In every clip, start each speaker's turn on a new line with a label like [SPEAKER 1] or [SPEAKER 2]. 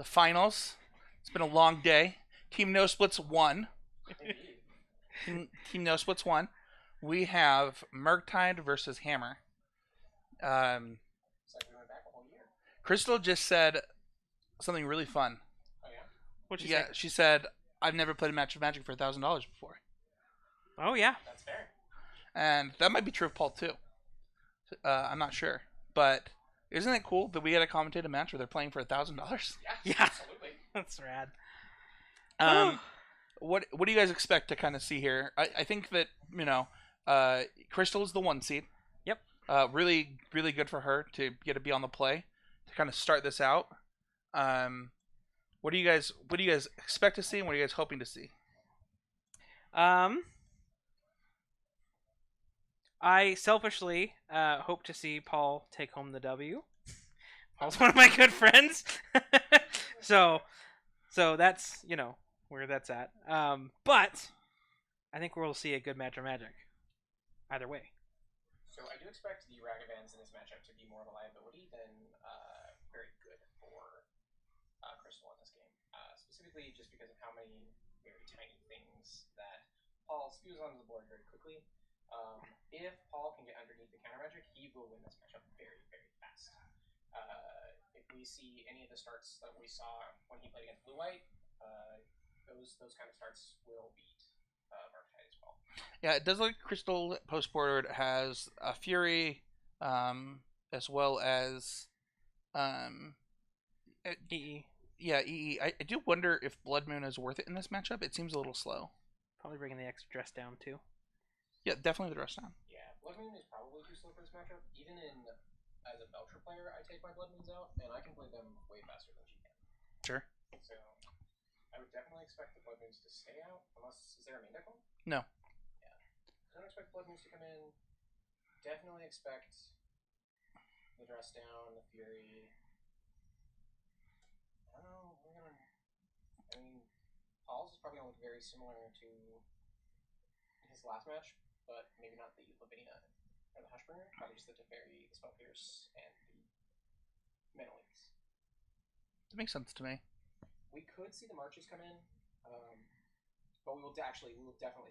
[SPEAKER 1] finals. It's been a long day. Team No Splits won. Team No Splits won. We have Murktide versus Hammer. Crystal just said something really fun.
[SPEAKER 2] Oh yeah.
[SPEAKER 3] What'd she say?
[SPEAKER 1] She said, "I've never played a match of Magic for $1,000 before,"
[SPEAKER 3] Oh yeah.
[SPEAKER 2] That's fair.
[SPEAKER 1] and that might be true of Paul too. I'm not sure, but isn't it cool that we get to commentate a match where they're playing for $1,000?
[SPEAKER 2] Yeah.
[SPEAKER 3] Yeah.
[SPEAKER 2] Absolutely.
[SPEAKER 3] That's rad.
[SPEAKER 1] What do you guys expect to kind of see here? I think that Crystal is the 1 seed.
[SPEAKER 3] Yep.
[SPEAKER 1] Really good for her to get to be on the play to kind of start this out. What do you guys expect to see, and what are you guys hoping to see?
[SPEAKER 3] I selfishly hope to see Paul take home the W. Paul's one of my good friends, so that's where that's at. But I think we'll see a good match of Magic. Either way.
[SPEAKER 2] So I do expect the Ragavans in this matchup to be more of a liability than very good for Crystal in this game. Specifically just because of how many very tiny things that Paul spews onto the board very quickly. If Paul can get underneath the counter magic, he will win this matchup very, very fast. If we see any of the starts that we saw when he played against Blue-White, those kind of starts will beat Murktide as well.
[SPEAKER 1] Yeah, it does look like Crystal post board has a Fury, as well as
[SPEAKER 3] EE.
[SPEAKER 1] Yeah, EE. I do wonder if Blood Moon is worth it in this matchup. It seems a little slow.
[SPEAKER 3] Probably bringing the extra dress down too.
[SPEAKER 1] Yeah, definitely the rest down.
[SPEAKER 2] Yeah, Blood Moon is probably too slow for this matchup. Even as a Belcher player, I take my Blood Moons out, and I can play them way faster than she can.
[SPEAKER 1] Sure.
[SPEAKER 2] So I would definitely expect the Blood Moons to stay out, unless is there a main deck one?
[SPEAKER 1] No.
[SPEAKER 2] Yeah. Don't expect Blood Moons to come in. Definitely expect the dress down, the Fury. I don't know. I mean, Paul's is probably going to look very similar to his last match, but maybe not the Lavinia or the Hushbringer. Probably just the Teferi, the Spellpierce, and the Menelings.
[SPEAKER 1] That makes sense to me.
[SPEAKER 2] We could see the Marches come in, but we will definitely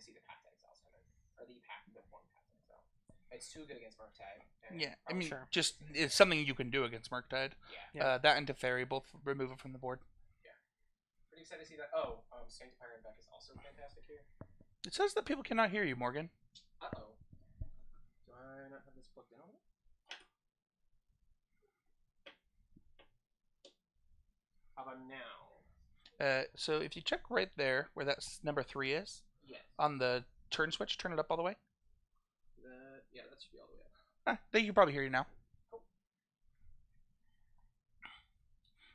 [SPEAKER 2] see the Path to Exiles come in, or the one Path to Exile. It's too good against Murktide.
[SPEAKER 1] Yeah, I mean,
[SPEAKER 3] Sure.
[SPEAKER 1] just it's something you can do against Murktide.
[SPEAKER 2] Yeah.
[SPEAKER 1] That and Teferi both remove it from the board.
[SPEAKER 2] Yeah. Pretty excited to see that. Oh, Saint Pyre and Beck is also fantastic here.
[SPEAKER 1] It says that people cannot hear you, Morgan.
[SPEAKER 2] Uh-oh. Do I not have this plugged in on it? How about now?
[SPEAKER 1] So if you check right there where that number 3 is,
[SPEAKER 2] Yes.
[SPEAKER 1] on the turn switch, turn it up all the way.
[SPEAKER 2] Yeah, that should be all the way up.
[SPEAKER 1] They can probably hear you now.
[SPEAKER 2] Cool.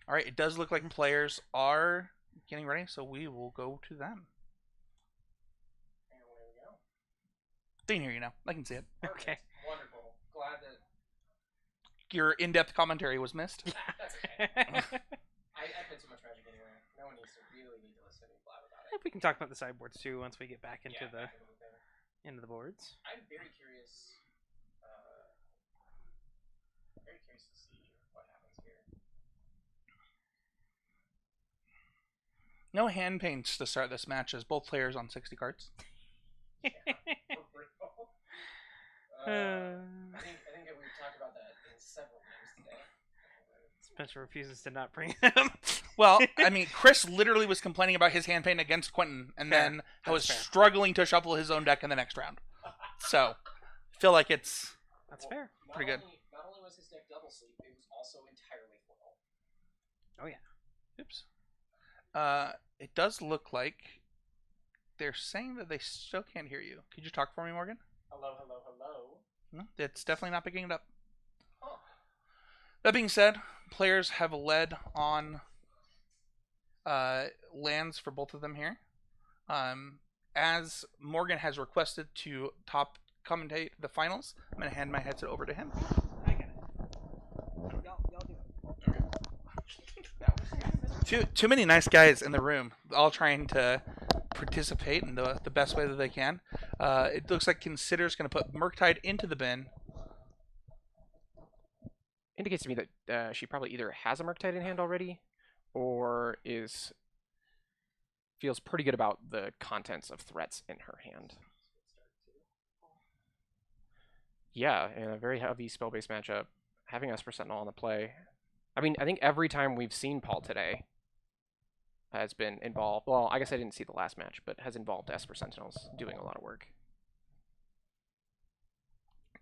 [SPEAKER 1] All right, it does look like players are getting ready, so we will go to them.
[SPEAKER 2] And there we go.
[SPEAKER 1] They can hear you now. I can see it.
[SPEAKER 3] Okay.
[SPEAKER 2] Wonderful. Glad that
[SPEAKER 1] Your in-depth commentary was missed.
[SPEAKER 2] that's okay. I played so much Magic anyway. No one needs to listen to me blab about it.
[SPEAKER 3] If we can talk about the sideboards too once we get back into
[SPEAKER 2] Yeah,
[SPEAKER 3] the
[SPEAKER 2] back into the thing.
[SPEAKER 3] into the boards.
[SPEAKER 2] I'm very curious. Very curious to see what happens here.
[SPEAKER 1] No hand paints to start this match as both players on 60 cards.
[SPEAKER 2] Yeah, for real. I think that we've talked about that in several games today.
[SPEAKER 3] Spencer refuses to not bring them.
[SPEAKER 1] Well, I mean, Chris literally was complaining about his hand paint against Quentin, and
[SPEAKER 3] Fair.
[SPEAKER 1] then I was
[SPEAKER 3] That's fair.
[SPEAKER 1] struggling to shuffle his own deck in the next round. So, I feel like it's
[SPEAKER 3] That's fair.
[SPEAKER 1] Pretty good.
[SPEAKER 2] Not only was his deck double sleep, it was also entirely foil.
[SPEAKER 3] Oh yeah.
[SPEAKER 1] oops. It does look like they're saying that they still can't hear you. Could you talk for me, Morgan?
[SPEAKER 2] Hello, hello, hello.
[SPEAKER 1] No, it's definitely not picking it up.
[SPEAKER 2] Huh.
[SPEAKER 1] That being said, players have led on lands for both of them here. As Morgan has requested to top commentate the finals, I'm going to hand my headset over to him.
[SPEAKER 3] I got it. Y'all do it.
[SPEAKER 1] Too many nice guys in the room, all trying to participate in the best way that they can. It looks like Consider's going to put Murktide into the bin.
[SPEAKER 4] Indicates to me that she probably either has a Murktide in hand already, or feels pretty good about the contents of threats in her hand. Yeah, in a very heavy spell-based matchup, having Esper Sentinel on the play. I mean, I think every time we've seen Paul today has been involved. Well, I guess I didn't see the last match, but has involved Esper Sentinels doing a lot of work.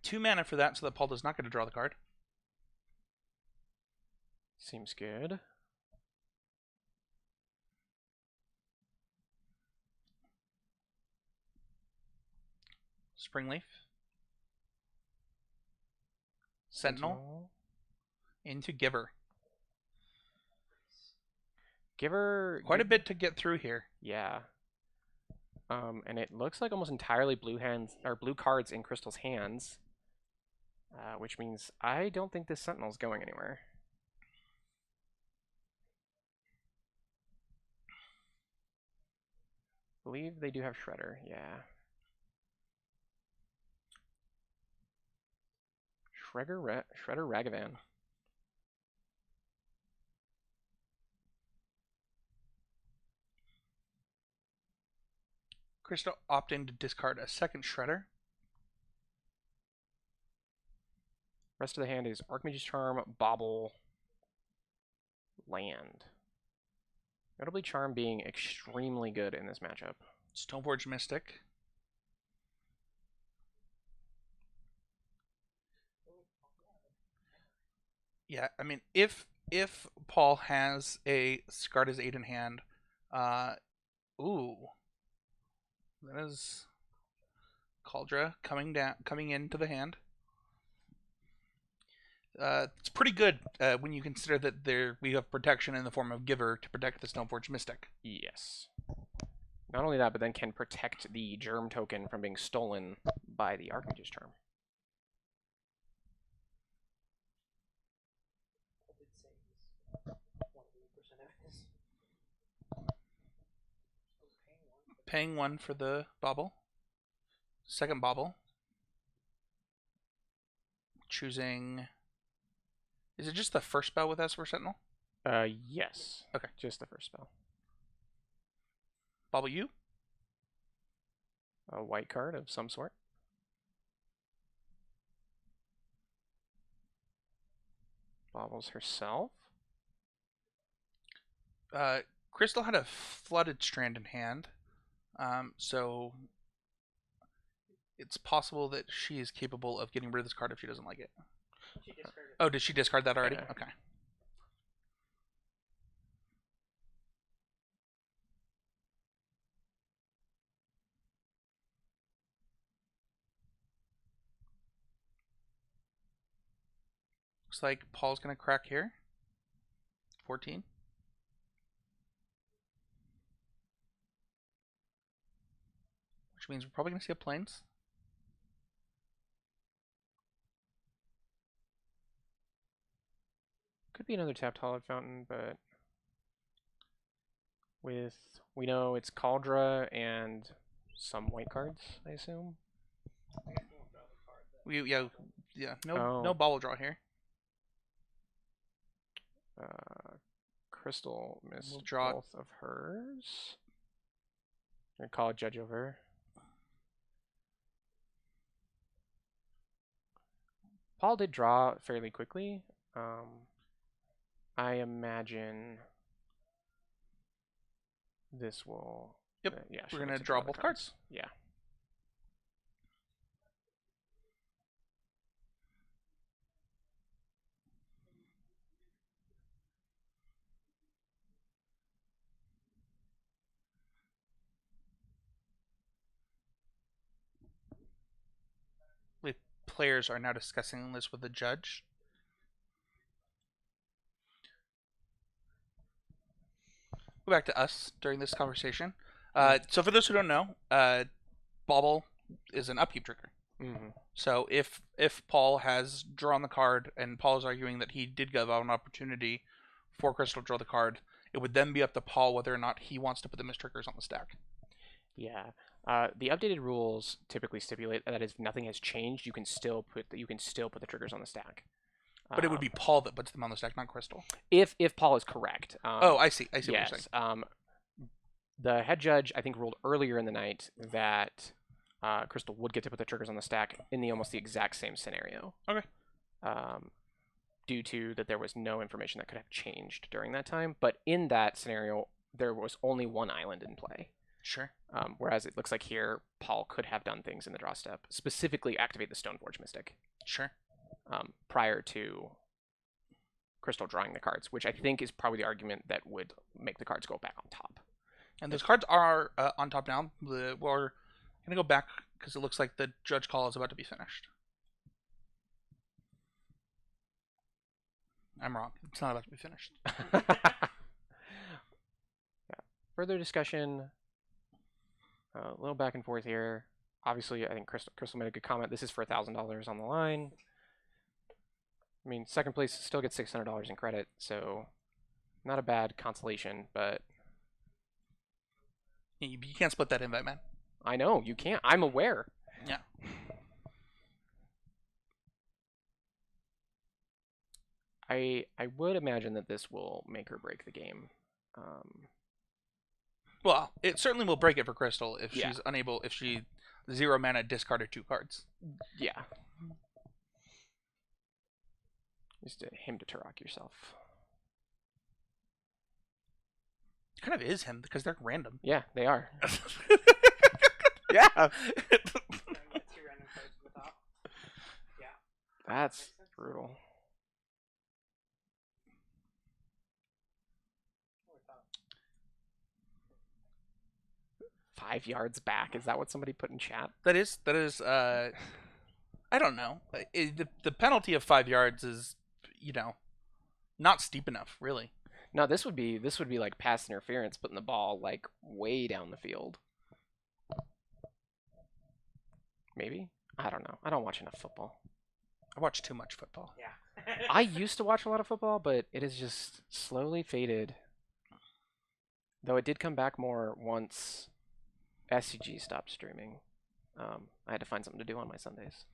[SPEAKER 1] 2 mana for that, so that Paul does not get to draw the card.
[SPEAKER 4] Seems good.
[SPEAKER 1] Springleaf. Sentinel. Into Giver.
[SPEAKER 4] Giver.
[SPEAKER 1] Quite a bit to get through here.
[SPEAKER 4] Yeah. And it looks like almost entirely blue cards in Crystal's hands, which means I don't think this Sentinel's going anywhere. I believe they do have Shredder, yeah. Shredder Ragavan.
[SPEAKER 1] Crystal opting to discard a second Shredder.
[SPEAKER 4] Rest of the hand is Archmage's Charm, Bauble, Land. Notably Charm being extremely good in this matchup.
[SPEAKER 1] Stoneforge Mystic. Yeah, I mean, if Paul has a Skarta's 8 in hand, ooh, that is Cauldra coming into the hand. It's pretty good when you consider that we have protection in the form of Giver to protect the Stoneforge Mystic.
[SPEAKER 4] Yes. Not only that, but then can protect the Germ token from being stolen by the Archmage's Charm.
[SPEAKER 1] Paying 1 for the Bauble. Second Bauble. Choosing... Is it just the first spell with Esper Sentinel?
[SPEAKER 4] Yes.
[SPEAKER 1] Okay.
[SPEAKER 4] Just the first spell.
[SPEAKER 1] Bauble you?
[SPEAKER 4] A white card of some sort. Baubles herself.
[SPEAKER 1] Crystal had a Flooded Strand in hand, so it's possible that she is capable of getting rid of this card if she doesn't like it. Oh, did she discard that already?
[SPEAKER 4] Yeah.
[SPEAKER 1] Okay. Looks like Paul's going to crack here. 14. Which means we're probably going to see a Plains.
[SPEAKER 4] Could be another tapped Hallowed Fountain, but we know it's Cauldra and some white cards, I assume.
[SPEAKER 1] No Bauble draw here.
[SPEAKER 4] Crystal missed
[SPEAKER 1] We'll draw
[SPEAKER 4] both of hers. I'm gonna call a Judge over. Paul did draw fairly quickly. I imagine this will.
[SPEAKER 1] Yep.
[SPEAKER 4] Yeah,
[SPEAKER 1] We're gonna draw both cards.
[SPEAKER 4] Yeah.
[SPEAKER 1] The players are now discussing this with the judge. Go back to us during this conversation. So for those who don't know, Bauble is an upkeep trigger.
[SPEAKER 4] Mm-hmm.
[SPEAKER 1] So if Paul has drawn the card and Paul is arguing that he did give out an opportunity for Crystal to draw the card, it would then be up to Paul whether or not he wants to put the mist triggers on the stack.
[SPEAKER 4] Yeah. The updated rules typically stipulate that if nothing has changed, you can still put the triggers on the stack.
[SPEAKER 1] But it would be Paul that puts them on the stack, not Crystal.
[SPEAKER 4] if Paul is correct.
[SPEAKER 1] Oh, I see. I see what you're
[SPEAKER 4] Yes.
[SPEAKER 1] saying.
[SPEAKER 4] The head judge, I think, ruled earlier in the night that Crystal would get to put the triggers on the stack in almost the exact same scenario.
[SPEAKER 1] Okay.
[SPEAKER 4] Due to that there was no information that could have changed during that time. But in that scenario, there was only one island in play.
[SPEAKER 1] Sure.
[SPEAKER 4] Whereas it looks like here, Paul could have done things in the draw step, specifically activate the Stoneforge Mystic.
[SPEAKER 1] Sure.
[SPEAKER 4] Prior to Crystal drawing the cards, which I think is probably the argument that would make the cards go back on top.
[SPEAKER 1] And those cards are on top now. We're going to go back because it looks like the judge call is about to be finished. I'm wrong. It's not about to be finished.
[SPEAKER 4] Yeah. Further discussion. A little back and forth here. Obviously, I think Crystal made a good comment. This is for $1,000 on the line. I mean, second place still gets $600 in credit, so not a bad consolation, but
[SPEAKER 1] You can't split that invite, man.
[SPEAKER 4] I know, you can't. I'm aware.
[SPEAKER 1] Yeah.
[SPEAKER 4] I would imagine that this will make or break the game.
[SPEAKER 1] Well, it certainly will break it for Crystal if
[SPEAKER 4] Yeah.
[SPEAKER 1] she's unable, if she 0 mana discarded 2 cards.
[SPEAKER 4] Yeah. Just him to Turok yourself.
[SPEAKER 1] It kind of is him because they're random.
[SPEAKER 4] Yeah, they are.
[SPEAKER 1] Yeah.
[SPEAKER 3] Get 2 random cards from the top. Yeah.
[SPEAKER 4] That's brutal.
[SPEAKER 3] What we thought.
[SPEAKER 4] 5 yards back. Is that what somebody put in chat?
[SPEAKER 1] That is. I don't know. The penalty of 5 yards is, not steep enough, really.
[SPEAKER 4] No, this would be like pass interference, putting the ball like way down the field. Maybe? I don't know. I don't watch enough football.
[SPEAKER 1] I watch too much football.
[SPEAKER 3] Yeah.
[SPEAKER 4] I used to watch a lot of football, but it has just slowly faded. Though it did come back more once SCG stopped streaming. I had to find something to do on my Sundays.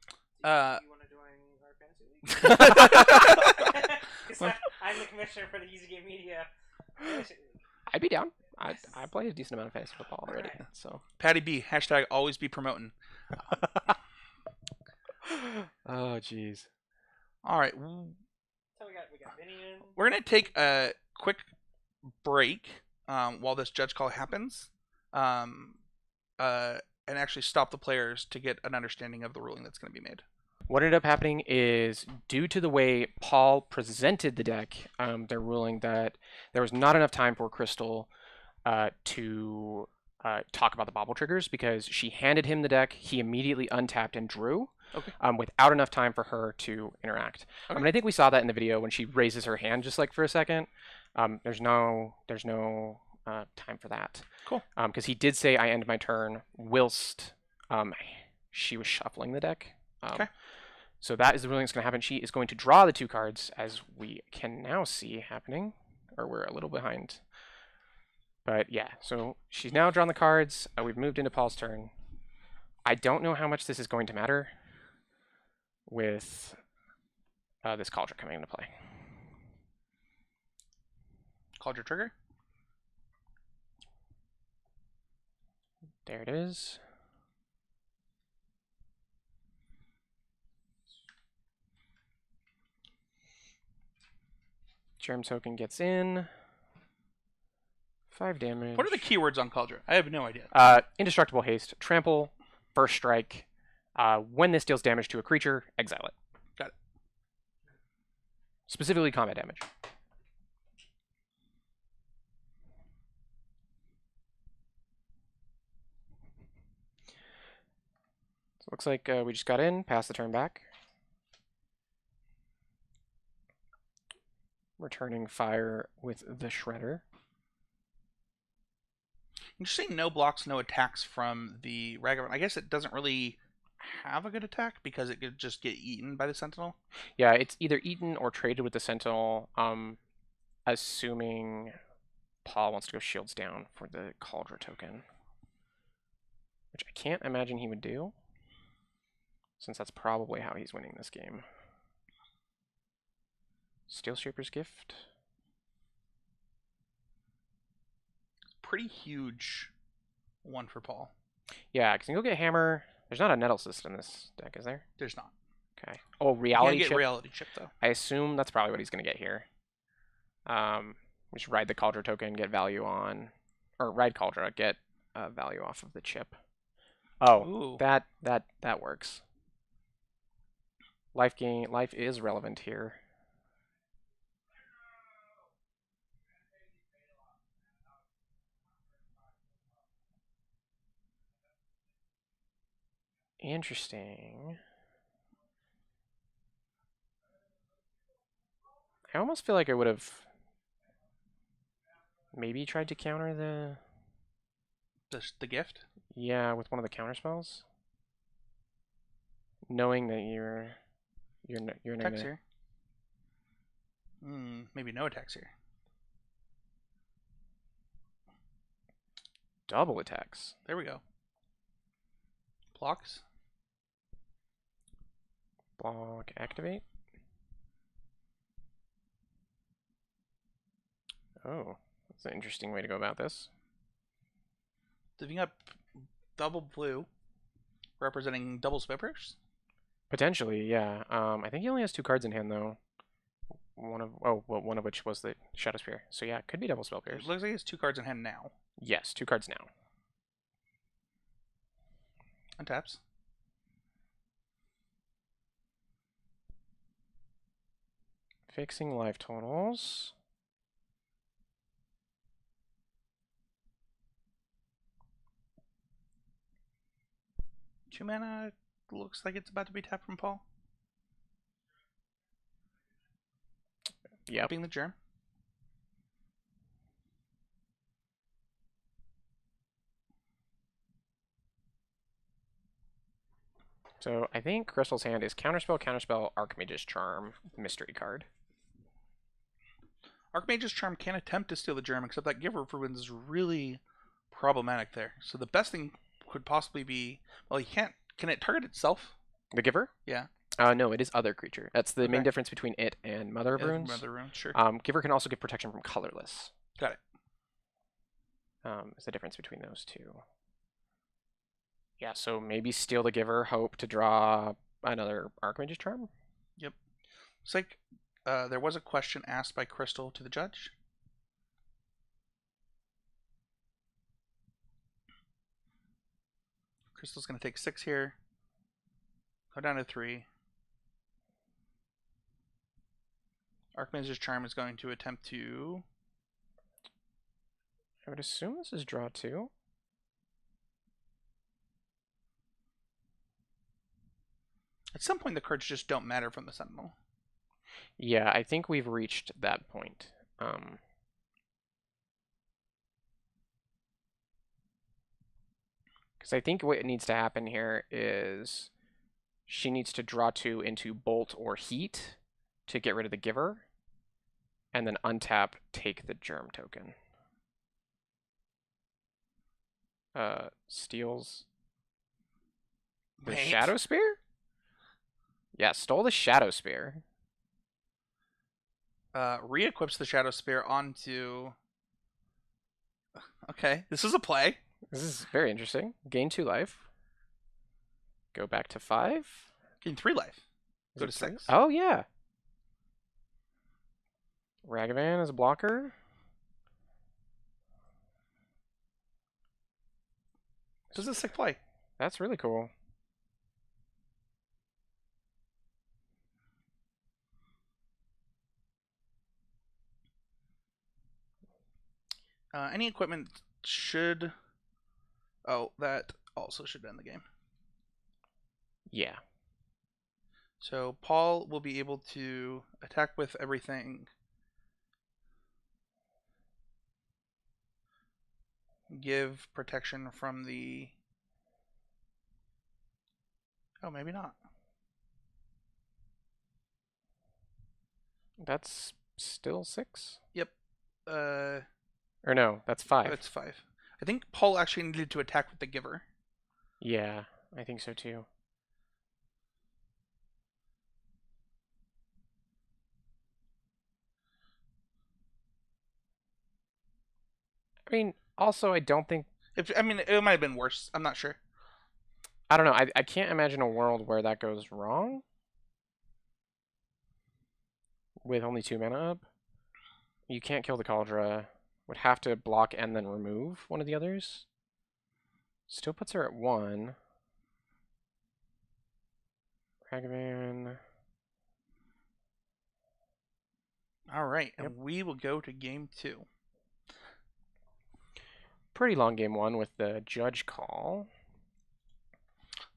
[SPEAKER 3] Do you want to join our fantasy league? 'Cause I'm the commissioner for the Easy Game Media Fantasy League.
[SPEAKER 4] I'd be down. I play a decent amount of fantasy football already.
[SPEAKER 3] Alright.
[SPEAKER 4] So.
[SPEAKER 1] Patty B, hashtag always be promoting.
[SPEAKER 4] Oh, jeez.
[SPEAKER 1] All right.
[SPEAKER 3] So we got Vinny in.
[SPEAKER 1] We're going to take a quick break while this judge call happens and actually stop the players to get an understanding of the ruling that's going to be made.
[SPEAKER 4] What ended up happening is, due to the way Paul presented the deck, they're ruling that there was not enough time for Crystal to talk about the bobble triggers, because she handed him the deck, he immediately untapped and drew, without enough time for her to interact.
[SPEAKER 1] Okay.
[SPEAKER 4] I mean, I think we saw that in the video when she raises her hand just like for a second. There's no time for that.
[SPEAKER 1] Cool.
[SPEAKER 4] Because he did say, "I end my turn," whilst she was shuffling the deck.
[SPEAKER 1] Okay.
[SPEAKER 4] So that is the ruling that's going to happen. She is going to draw the 2 cards, as we can now see happening. Or we're a little behind. But yeah, so she's now drawn the cards. We've moved into Paul's turn. I don't know how much this is going to matter with this Cauldron coming into play.
[SPEAKER 1] Called your trigger?
[SPEAKER 4] There it is. Germ Token gets in. 5 damage.
[SPEAKER 1] What are the keywords on Cauldron? I have no idea.
[SPEAKER 4] Indestructible Haste, Trample, First Strike. When this deals damage to a creature, exile it.
[SPEAKER 1] Got it.
[SPEAKER 4] Specifically combat damage. So it looks like we just got in, passed the turn back. Returning fire with the Shredder.
[SPEAKER 1] You say no blocks, no attacks from the Ragavan. I guess it doesn't really have a good attack because it could just get eaten by the Sentinel.
[SPEAKER 4] Yeah, it's either eaten or traded with the Sentinel, assuming Paul wants to go shields down for the Cauldron token. Which I can't imagine he would do, since that's probably how he's winning this game. Steel Shaper's Gift.
[SPEAKER 1] Pretty huge one for Paul.
[SPEAKER 4] Yeah, because you can go get Hammer. There's not a Nettlecyst in this deck, is there?
[SPEAKER 1] There's not.
[SPEAKER 4] Okay. Oh,
[SPEAKER 1] You
[SPEAKER 4] Reality
[SPEAKER 1] can't get
[SPEAKER 4] Chip.
[SPEAKER 1] reality chip though.
[SPEAKER 4] I assume that's probably what he's going to get here. Just ride the Cauldra token, get value on, or ride Cauldra, get value off of the chip. Oh,
[SPEAKER 1] Ooh.
[SPEAKER 4] that works. Life is relevant here. Interesting. I almost feel like I would have maybe tried to counter
[SPEAKER 1] The gift.
[SPEAKER 4] yeah, with one of the counter spells, knowing that you're not
[SPEAKER 1] Attacks
[SPEAKER 4] gonna.
[SPEAKER 1] here. Maybe no attacks here.
[SPEAKER 4] Double attacks.
[SPEAKER 1] There we go. Blocks.
[SPEAKER 4] Block, activate. Oh, that's an interesting way to go about this.
[SPEAKER 1] Divvying up double blue, representing double spippers.
[SPEAKER 4] Potentially, yeah. I think he only has 2 cards in hand though. One of which was the Shadow Spear. So yeah, it could be double spell pierce.
[SPEAKER 1] It looks like he has 2 cards in hand now.
[SPEAKER 4] Yes, 2 cards now.
[SPEAKER 1] Untaps.
[SPEAKER 4] Fixing life totals.
[SPEAKER 1] Two mana looks like it's about to be tapped from Paul.
[SPEAKER 4] Yep.
[SPEAKER 1] Being the germ.
[SPEAKER 4] So I think Crystal's hand is Counterspell, Counterspell, Archmage's Charm, Mystery card.
[SPEAKER 1] Archmage's Charm can attempt to steal the germ, except that Giver for Wins is really problematic there. So the best thing could possibly be, well, he can't. Can it target itself?
[SPEAKER 4] The Giver?
[SPEAKER 1] Yeah.
[SPEAKER 4] No, it is other creature. That's the main
[SPEAKER 1] Okay.
[SPEAKER 4] difference between it and Mother of
[SPEAKER 1] Yeah,
[SPEAKER 4] Runes.
[SPEAKER 1] Mother Runes, sure.
[SPEAKER 4] Giver can also give protection from colorless.
[SPEAKER 1] Got it.
[SPEAKER 4] Is the difference between those two. Yeah, so maybe steal the Giver, hope to draw another Archmage's Charm.
[SPEAKER 1] It's like there was a question asked by Crystal to the judge. Crystal's going to take 6 here. Go down to 3. Archmage's Charm is going to attempt to...
[SPEAKER 4] I would assume this is draw 2.
[SPEAKER 1] At some point, the cards just don't matter from the Sentinel.
[SPEAKER 4] Yeah, I think we've reached that point. Because I think what needs to happen here is she needs to draw 2 into Bolt or Heat to get rid of the Giver, and then untap, take the Germ token. Steals the
[SPEAKER 1] Wait.
[SPEAKER 4] Shadow Spear? Yeah, stole the Shadow Spear.
[SPEAKER 1] Re-equips the Shadow Spear onto... Okay, this is a play.
[SPEAKER 4] This is very interesting. Gain 2 life. Go back to 5.
[SPEAKER 1] Gain 3 life.
[SPEAKER 4] Is
[SPEAKER 1] Go
[SPEAKER 4] it
[SPEAKER 1] to
[SPEAKER 4] 3?
[SPEAKER 1] 6.
[SPEAKER 4] Oh, yeah. Ragavan is a blocker.
[SPEAKER 1] This is a sick play.
[SPEAKER 4] That's really cool.
[SPEAKER 1] Any equipment should... Oh, that also should end the game.
[SPEAKER 4] Yeah.
[SPEAKER 1] So Paul will be able to attack with everything. Give protection from the... Oh, maybe not.
[SPEAKER 4] That's still 6?
[SPEAKER 1] Yep.
[SPEAKER 4] Or no, that's 5.
[SPEAKER 1] It's 5. I think Paul actually needed to attack with the Giver.
[SPEAKER 4] Yeah, I think so too. mean, also, I don't think.
[SPEAKER 1] I mean, it might have been worse. I'm not sure.
[SPEAKER 4] I don't know. I can't imagine a world where that goes wrong. With only 2 mana up. You can't kill the Cauldra. Would have to block and then remove one of the others. Still puts her at 1. Ragavan.
[SPEAKER 1] All right,
[SPEAKER 4] Yep.
[SPEAKER 1] and we will go to game 2.
[SPEAKER 4] Pretty long game 1 with the judge call.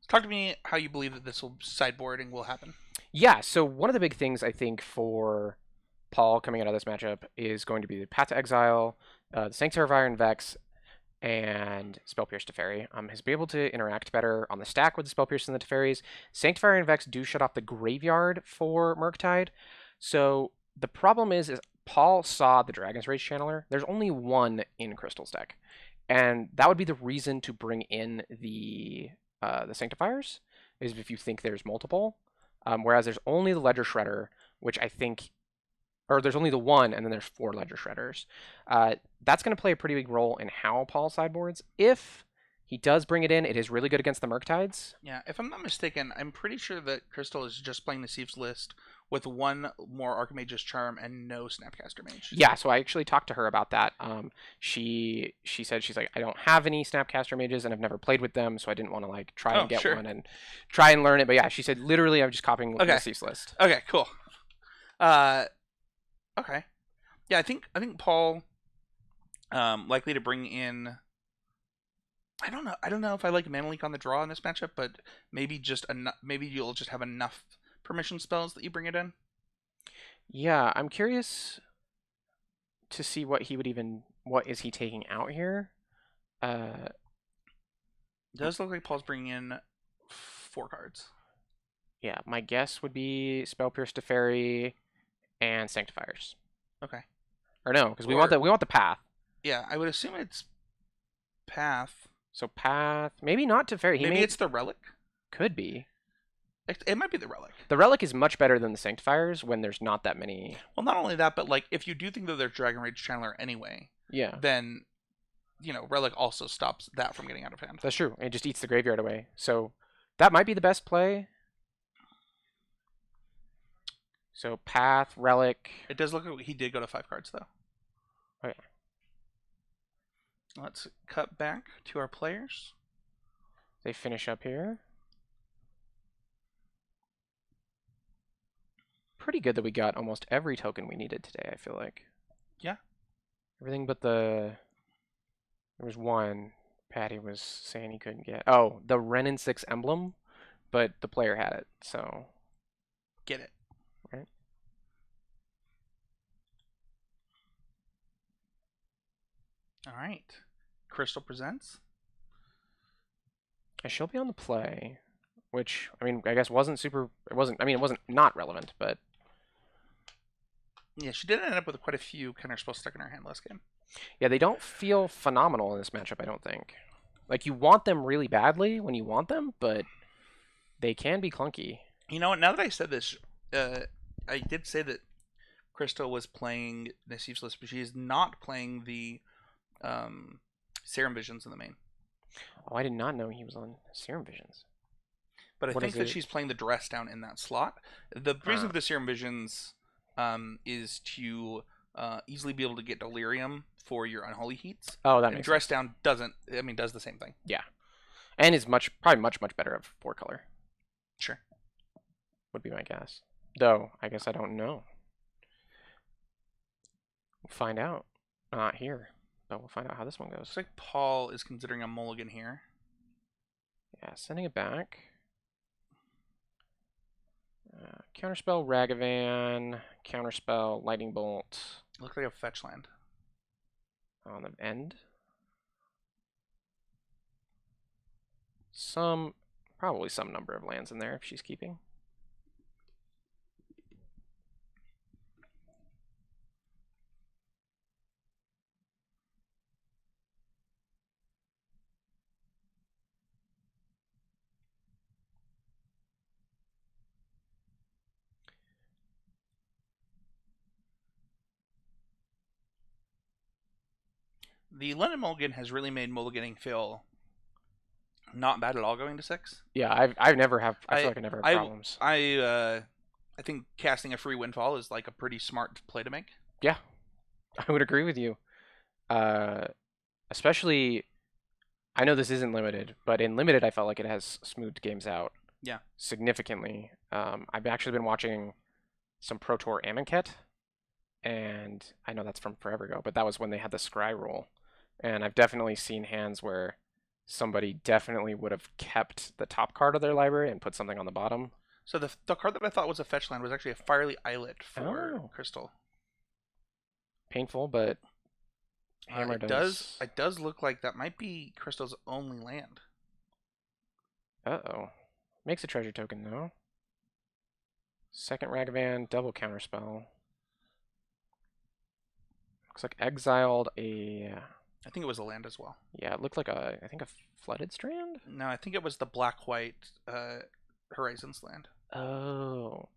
[SPEAKER 1] Talk to me how you believe that this sideboarding will happen.
[SPEAKER 4] Yeah, so one of the big things I think for Paul coming out of this matchup is going to be the Path to Exile, the Sanctuary of Iron Vex, and Spellpierce Teferi. He's be able to interact better on the stack with the Spellpierce and the Teferis. Sanctuary of Iron Vex do shut off the graveyard for Murktide. So the problem is Paul saw the Dragon's Rage Channeler. There's only one in Crystal's deck. And that would be the reason to bring in the Sanctifiers, is if you think there's multiple. Whereas there's only the Ledger Shredder, which I think, or there's only the one, and then there's 4 Ledger Shredders. That's going to play a pretty big role in how Paul sideboards. If he does bring it in, it is really good against the Murktides.
[SPEAKER 1] Yeah, if I'm not mistaken, I'm pretty sure that Crystal is just playing the Sieves list with 1 more Archmage's Charm and no Snapcaster Mage.
[SPEAKER 4] Yeah, so I actually talked to her about that. She said, she's like, I don't have any Snapcaster Mages and I've never played with them, so I didn't want to like try and get one and try and learn it. But yeah, she said literally I'm just copying the Sieves list.
[SPEAKER 1] Okay, cool. Okay. Yeah, I think Paul likely to bring in. I don't know if I like Mana Leak on the draw in this matchup, but maybe maybe you'll just have enough permission spells that you bring it in.
[SPEAKER 4] Yeah, I'm curious to see what is he taking out here.
[SPEAKER 1] It does look like Paul's bringing in 4 cards.
[SPEAKER 4] Yeah, my guess would be Spellpierce Teferi and Sanctifiers.
[SPEAKER 1] Okay.
[SPEAKER 4] Or no, because we want the Path.
[SPEAKER 1] Yeah, I would assume it's Path.
[SPEAKER 4] So Path, maybe not Teferi.
[SPEAKER 1] Maybe it's the Relic.
[SPEAKER 4] Could be.
[SPEAKER 1] It might be the Relic.
[SPEAKER 4] The Relic is much better than the Sanctifiers when there's not that many.
[SPEAKER 1] Well, not only that, but like if you do think that there's Dragon Rage Channeler anyway,
[SPEAKER 4] yeah,
[SPEAKER 1] then Relic also stops that from getting out of hand.
[SPEAKER 4] That's true. It just eats the graveyard away. So that might be the best play. So Path, Relic.
[SPEAKER 1] It does look like he did go to 5 cards though.
[SPEAKER 4] Okay.
[SPEAKER 1] Let's cut back to our players.
[SPEAKER 4] They finish up here. Pretty good that we got almost every token we needed today, I feel like.
[SPEAKER 1] Yeah.
[SPEAKER 4] Everything but there was one Patty was saying he couldn't get. Oh, the Ren and 6 emblem, but the player had it, so.
[SPEAKER 1] Get it.
[SPEAKER 4] Right.
[SPEAKER 1] All right. Crystal presents.
[SPEAKER 4] And she'll be on the play, which, I mean, I guess wasn't not relevant, but.
[SPEAKER 1] Yeah, she did end up with quite a few counterspells stuck in her hand last game.
[SPEAKER 4] Yeah, they don't feel phenomenal in this matchup, I don't think. Like, you want them really badly when you want them, but they can be clunky.
[SPEAKER 1] You know what? Now that I said this, I did say that Crystal was playing the Sieves list, but she is not playing the Serum Visions in the main.
[SPEAKER 4] Oh, I did not know he was on Serum Visions.
[SPEAKER 1] But I think that she's playing the Dress down in that slot. The reason for the Serum Visions is to easily be able to get Delirium for your Unholy Heats.
[SPEAKER 4] Oh, that
[SPEAKER 1] and
[SPEAKER 4] makes
[SPEAKER 1] Dress
[SPEAKER 4] sense.
[SPEAKER 1] down doesn't. I mean, does the same thing.
[SPEAKER 4] Yeah, and is probably much better of 4-color.
[SPEAKER 1] Sure,
[SPEAKER 4] would be my guess. Though I guess I don't know. We'll find out. Not here, but we'll find out how this one goes.
[SPEAKER 1] looks like Paul is considering a mulligan here.
[SPEAKER 4] Yeah, sending it back. Counterspell Ragavan, Counterspell Lightning Bolt.
[SPEAKER 1] Looks like a fetch land.
[SPEAKER 4] On the end. Probably some number of lands in there if she's keeping.
[SPEAKER 1] The London Mulligan has really made mulliganing feel not bad at all going to 6.
[SPEAKER 4] Yeah, I've never have. I feel
[SPEAKER 1] I
[SPEAKER 4] like I never have
[SPEAKER 1] I
[SPEAKER 4] problems.
[SPEAKER 1] I think casting a free windfall is like a pretty smart play to make.
[SPEAKER 4] Yeah, I would agree with you. Uh, especially, I know this isn't limited, but in limited, I felt like it has smoothed games out.
[SPEAKER 1] Yeah.
[SPEAKER 4] Significantly. I've actually been watching some Pro Tour Amonkhet, and I know that's from forever ago, but that was when they had the scry rule, and I've definitely seen hands where somebody definitely would have kept the top card of their library and put something on the bottom.
[SPEAKER 1] So the card that I thought was a fetch land was actually a Firely Islet for
[SPEAKER 4] Oh.
[SPEAKER 1] Crystal.
[SPEAKER 4] Painful, but Hammer
[SPEAKER 1] It does look like that might be Crystal's only land.
[SPEAKER 4] Uh-oh. Makes a treasure token, though. Second Ragavan, double counterspell. Looks like exiled a...
[SPEAKER 1] I think it was a land as well.
[SPEAKER 4] Yeah, it looked like I think a flooded strand?
[SPEAKER 1] No, I think it was the black-white Horizons land.
[SPEAKER 4] Oh.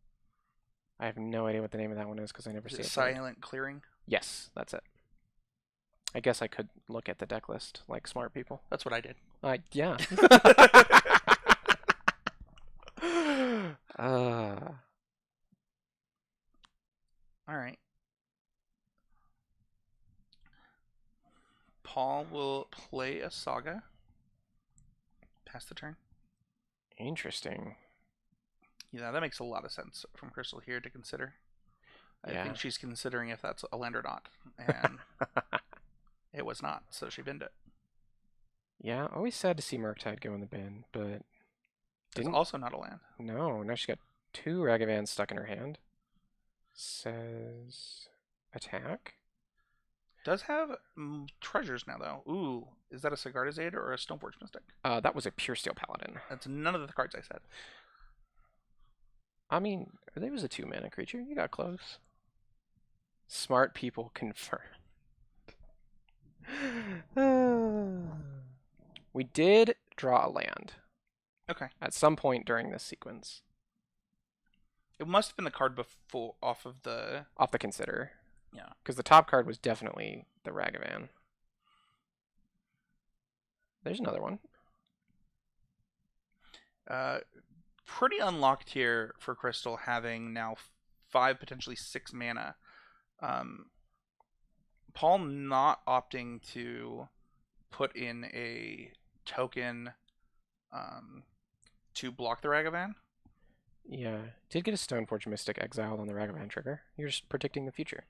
[SPEAKER 4] I have no idea what the name of that one is because I never
[SPEAKER 1] Is
[SPEAKER 4] see
[SPEAKER 1] it
[SPEAKER 4] it. played.
[SPEAKER 1] Silent Clearing?
[SPEAKER 4] Yes, that's it. I guess I could look at the deck list like smart people.
[SPEAKER 1] That's what I did.
[SPEAKER 4] Yeah. uh,
[SPEAKER 1] All right. Paul will play a Saga. Pass the turn.
[SPEAKER 4] Interesting.
[SPEAKER 1] Yeah, that makes a lot of sense from Crystal here to consider. I
[SPEAKER 4] Yeah.
[SPEAKER 1] think she's considering if that's a land or not, and it was not, so she binned it.
[SPEAKER 4] Yeah, always sad to see Murktide go in the bin, but
[SPEAKER 1] It's also not a land.
[SPEAKER 4] No, now she's got 2 Ragavans stuck in her hand. Says attack.
[SPEAKER 1] Does have treasures now though. Ooh, is that a Sigarda's Aid or a Stoneforge Mystic?
[SPEAKER 4] That was a pure steel paladin.
[SPEAKER 1] That's none of the cards I said.
[SPEAKER 4] I mean, there was a 2-mana creature. You got close. Smart people confirmed. We did draw a land.
[SPEAKER 1] Okay.
[SPEAKER 4] At some point during this sequence.
[SPEAKER 1] It must have been the card before off the
[SPEAKER 4] consider.
[SPEAKER 1] Yeah.
[SPEAKER 4] Because the top card was definitely the Ragavan. There's another one.
[SPEAKER 1] Pretty unlocked here for Crystal, having now 5, potentially 6 mana. Paul not opting to put in a token to block the Ragavan.
[SPEAKER 4] Yeah, did get a Stoneforge Mystic exiled on the Ragavan trigger. You're just predicting the future.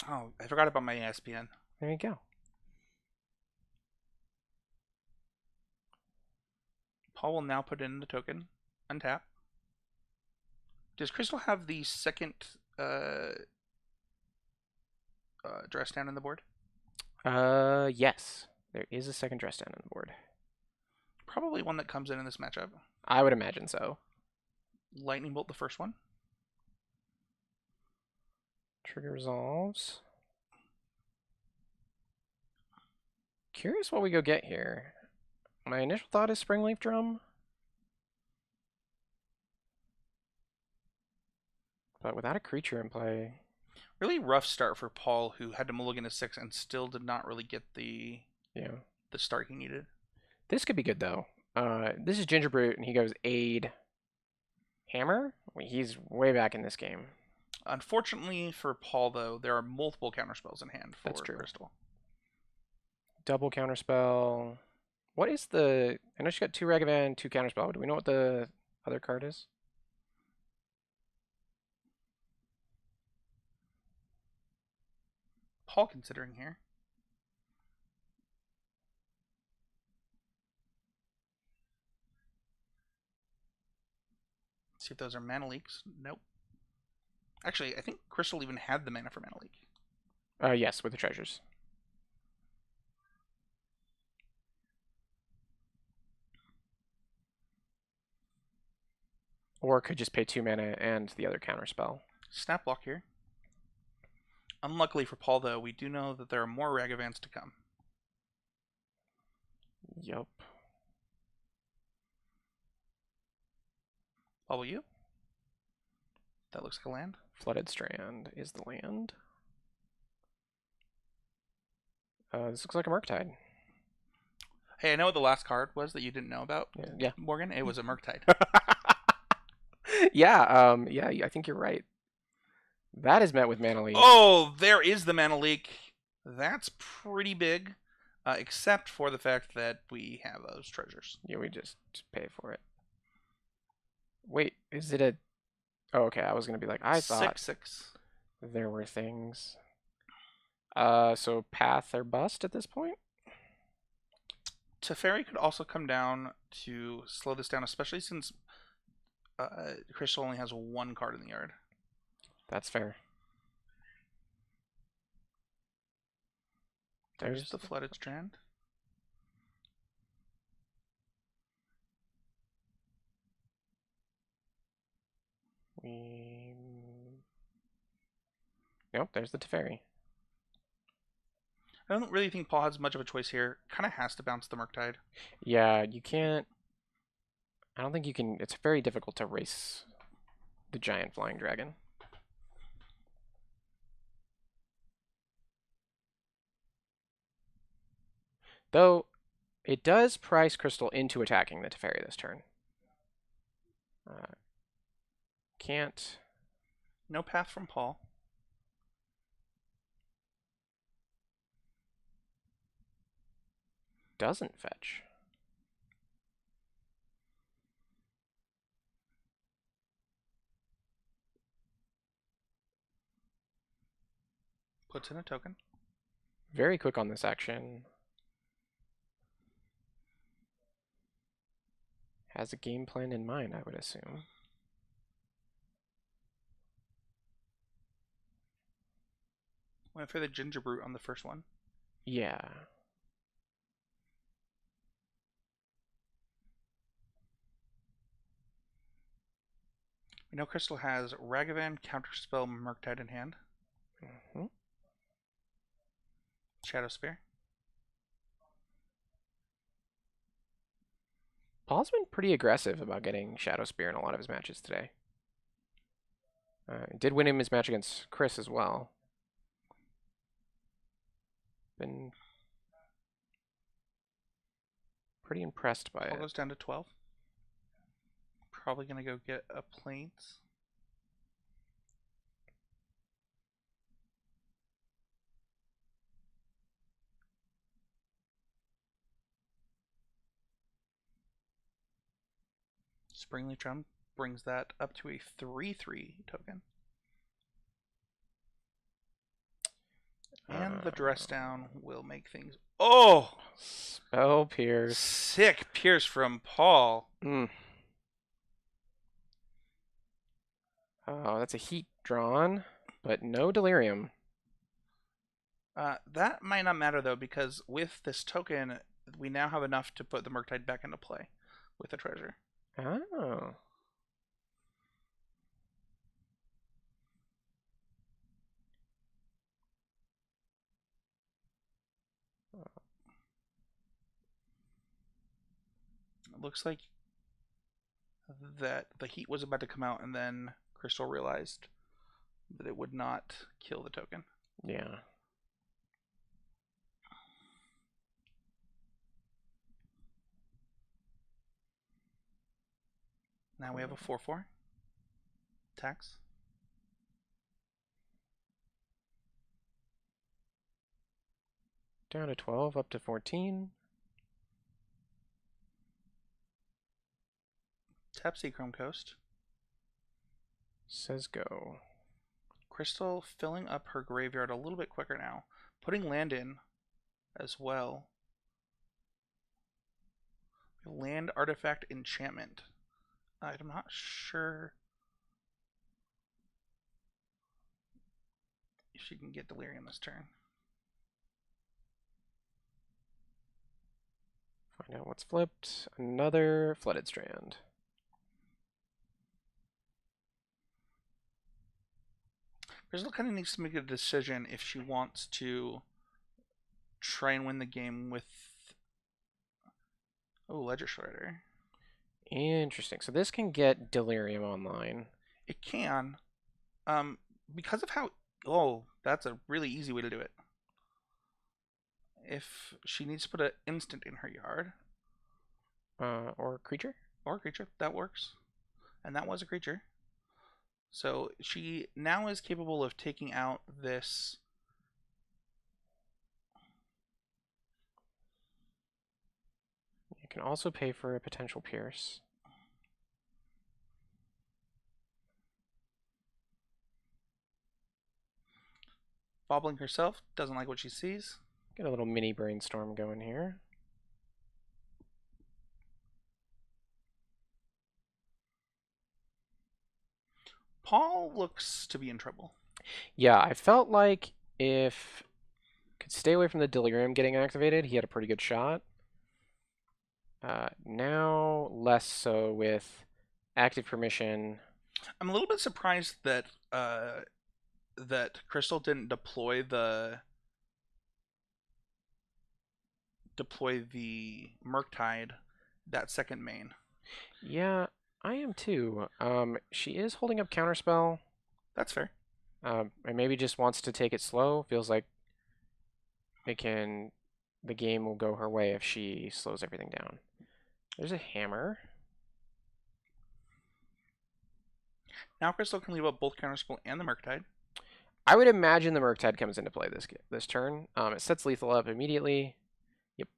[SPEAKER 1] Oh, I forgot about my ESPN.
[SPEAKER 4] There you go.
[SPEAKER 1] Paul will now put in the token, untap. Does Crystal have the second dress down on the board?
[SPEAKER 4] Yes. There is a second dress down on the board.
[SPEAKER 1] Probably one that comes in this matchup.
[SPEAKER 4] I would imagine so.
[SPEAKER 1] Lightning Bolt, the first one.
[SPEAKER 4] Trigger resolves. Curious what we go get here. My initial thought is Springleaf Drum. But without a creature in play...
[SPEAKER 1] Really rough start for Paul, who had to mulligan to 6 and still did not really get the start he needed.
[SPEAKER 4] This could be good, though. This is Gingerbrute, and he goes Aid Hammer? He's way back in this game.
[SPEAKER 1] Unfortunately for Paul, though, there are multiple counterspells in hand for
[SPEAKER 4] That's true.
[SPEAKER 1] Crystal.
[SPEAKER 4] Double counterspell. What is the... I know she got 2 Ragavan, 2 counterspell. Do we know what the other card is?
[SPEAKER 1] Paul considering here. See if those are mana leaks. Nope. Actually, I think Crystal even had the mana for mana leak.
[SPEAKER 4] Yes, with the treasures. Or could just pay 2 mana and the other counterspell.
[SPEAKER 1] Snap block here. Unluckily for Paul, though, we do know that there are more Ragavans to come.
[SPEAKER 4] Yup.
[SPEAKER 1] Paul, will you? That looks like a land.
[SPEAKER 4] Flooded Strand is the land. This looks like a Murktide.
[SPEAKER 1] Hey, I know what the last card was that you didn't know about,
[SPEAKER 4] Yeah.
[SPEAKER 1] Morgan. It was a Murktide.
[SPEAKER 4] Yeah, I think you're right. That is met with Mana Leak.
[SPEAKER 1] Oh, there is the mana leak. That's pretty big, except for the fact that we have those treasures.
[SPEAKER 4] Yeah, we just pay for it. Wait, is it a... Oh, okay, I was going to be like, I thought
[SPEAKER 1] 6/6.
[SPEAKER 4] there were things. So Path or Bust at this point?
[SPEAKER 1] Teferi could also come down to slow this down, especially since Crystal only has one card in the yard.
[SPEAKER 4] That's fair.
[SPEAKER 1] There's the Flooded Strand.
[SPEAKER 4] Nope, there's the Teferi.
[SPEAKER 1] I don't really think Paul has much of a choice here. Kind of has to bounce the Murktide.
[SPEAKER 4] Yeah, you can't... I don't think you can... It's very difficult to race the giant flying dragon. Though, it does price Crystal into attacking the Teferi this turn. Can't...
[SPEAKER 1] No path from Paul.
[SPEAKER 4] Doesn't fetch.
[SPEAKER 1] Puts in a token.
[SPEAKER 4] Very quick on this action. Has a game plan in mind, I would assume.
[SPEAKER 1] Went for the Ginger Brute on the first one.
[SPEAKER 4] Yeah.
[SPEAKER 1] We know Crystal has Ragavan, Counterspell, Murktide in hand. Shadow Spear.
[SPEAKER 4] Paul's been pretty aggressive about getting Shadow Spear in a lot of his matches today. Did win him his match against Chris as well. Been pretty impressed by
[SPEAKER 1] Paul
[SPEAKER 4] it.
[SPEAKER 1] goes down to 12. Probably going to go get a Plains. Springleaf Drum brings that up to a 3/3 token. And the dress down will make things... Oh!
[SPEAKER 4] Spell Pierce.
[SPEAKER 1] Sick Pierce from Paul.
[SPEAKER 4] Oh, that's a heat drawn, but no Delirium.
[SPEAKER 1] That might not matter, though, because with this token, we now have enough to put the Murktide back into play with the treasure.
[SPEAKER 4] Oh.
[SPEAKER 1] It looks like that the heat was about to come out, and then Crystal realized that it would not kill the token.
[SPEAKER 4] Yeah.
[SPEAKER 1] Now we have a 4/4. Tax.
[SPEAKER 4] Down to 12, up to 14.
[SPEAKER 1] Tap Seachrome Coast.
[SPEAKER 4] Says go.
[SPEAKER 1] Crystal filling up her graveyard a little bit quicker now. Putting land in as well. Land Artifact Enchantment. I'm not sure if she can get Delirium this turn.
[SPEAKER 4] Find out what's flipped. Another Flooded Strand.
[SPEAKER 1] Crystal kind of needs to make a decision if she wants to try and win the game with... Oh, Ledger Shredder.
[SPEAKER 4] Interesting. So this can get Delirium online.
[SPEAKER 1] It can. Because of how... Oh, that's a really easy way to do it. if she needs to put an instant in her yard
[SPEAKER 4] Or creature.
[SPEAKER 1] or a creature, that works. And that was a creature. So she now is capable of taking out this.
[SPEAKER 4] You can also pay for a potential pierce.
[SPEAKER 1] Bobbling herself, doesn't like what she sees.
[SPEAKER 4] Get a little mini brainstorm going here.
[SPEAKER 1] Paul looks to be in trouble.
[SPEAKER 4] Yeah, I felt like if could stay away from the Delirium getting activated, he had a pretty good shot. Now less so with active permission.
[SPEAKER 1] I'm a little bit surprised that that Crystal didn't deploy the Murktide that second main.
[SPEAKER 4] Yeah, I am too. She is holding up Counterspell.
[SPEAKER 1] That's fair.
[SPEAKER 4] And maybe just wants to take it slow. Feels like the game will go her way if she slows everything down. There's a hammer.
[SPEAKER 1] Now Crystal can leave up both Counterspell and the Murktide.
[SPEAKER 4] I would imagine the Murktide comes into play this turn. It sets lethal up immediately. Yep.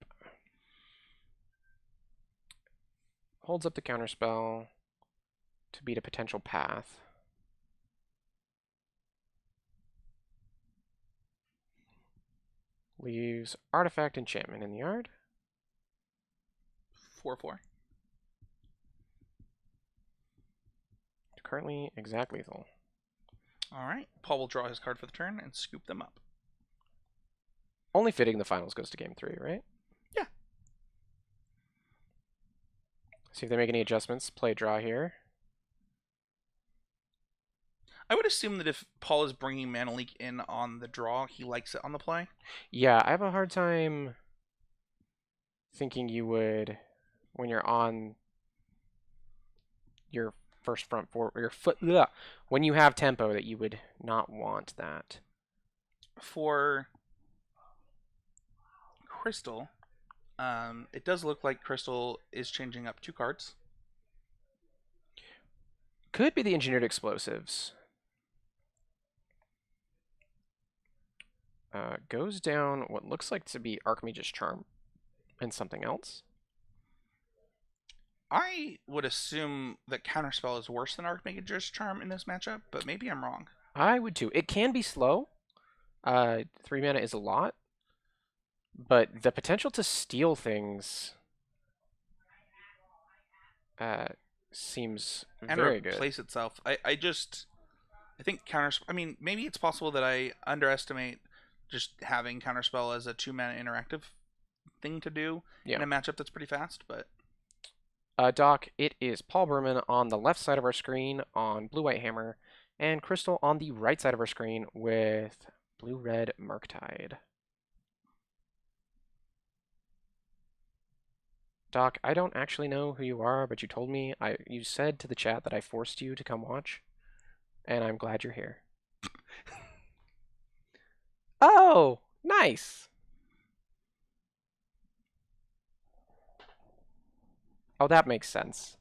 [SPEAKER 4] Holds up the Counterspell to beat a potential path. Leaves Artifact Enchantment in the yard.
[SPEAKER 1] 4/4.
[SPEAKER 4] Currently exact lethal.
[SPEAKER 1] All right. Paul will draw his card for the turn and scoop them up.
[SPEAKER 4] Only fitting the finals goes to game 3, right?
[SPEAKER 1] Yeah.
[SPEAKER 4] See if they make any adjustments. Play draw here.
[SPEAKER 1] I would assume that if Paul is bringing Mana Leak in on the draw, he likes it on the play.
[SPEAKER 4] Yeah, I have a hard time thinking you would, when you're on your first front four, your foot, when you have tempo, that you would not want that.
[SPEAKER 1] For Crystal, it does look like Crystal is changing up 2 cards.
[SPEAKER 4] Could be the Engineered Explosives. Goes down what looks like to be Archmage's Charm and something else.
[SPEAKER 1] I would assume that Counterspell is worse than Archmage's Charm in this matchup, but maybe I'm wrong.
[SPEAKER 4] I would too. It can be slow. 3 mana is a lot. But the potential to steal things seems
[SPEAKER 1] And
[SPEAKER 4] very good.
[SPEAKER 1] replace itself. I think Counterspell. I mean, maybe it's possible that I underestimate just having Counterspell as a 2-mana interactive thing to do in a matchup that's pretty fast, but.
[SPEAKER 4] Doc, it is Paul Berman on the left side of our screen on Blue-White Hammer, and Crystal on the right side of our screen with Blue-Red Murktide. Doc, I don't actually know who you are, but you told me, you said to the chat that I forced you to come watch, and I'm glad you're here. Oh, nice! Oh, that makes sense.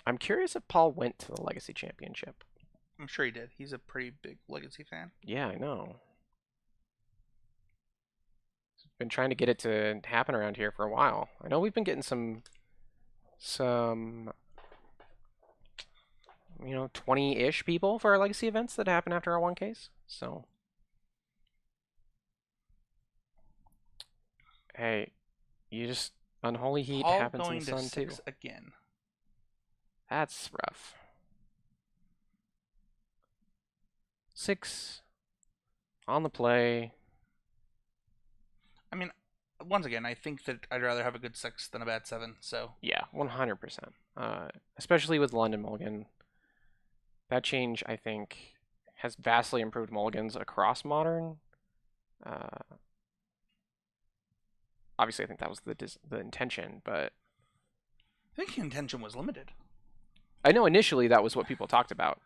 [SPEAKER 4] I'm curious if Paul went to the Legacy Championship.
[SPEAKER 1] I'm sure he did. He's a pretty big Legacy fan.
[SPEAKER 4] Yeah, I know. Been trying to get it to happen around here for a while. I know we've been getting some 20-ish people for our Legacy events that happen after our 1Ks. So, hey, you just Unholy Heat
[SPEAKER 1] Paul
[SPEAKER 4] happens in
[SPEAKER 1] going
[SPEAKER 4] the
[SPEAKER 1] to
[SPEAKER 4] sun too.
[SPEAKER 1] 6 again.
[SPEAKER 4] That's rough. 6 on the play.
[SPEAKER 1] I mean, once again, I think that I'd rather have a good 6 than a bad 7. So
[SPEAKER 4] Yeah, 100%. Especially with London Mulligan. That change, I think, has vastly improved mulligans across Modern. obviously I think that was the intention, but
[SPEAKER 1] I think the intention was limited.
[SPEAKER 4] I know initially that was what people talked about.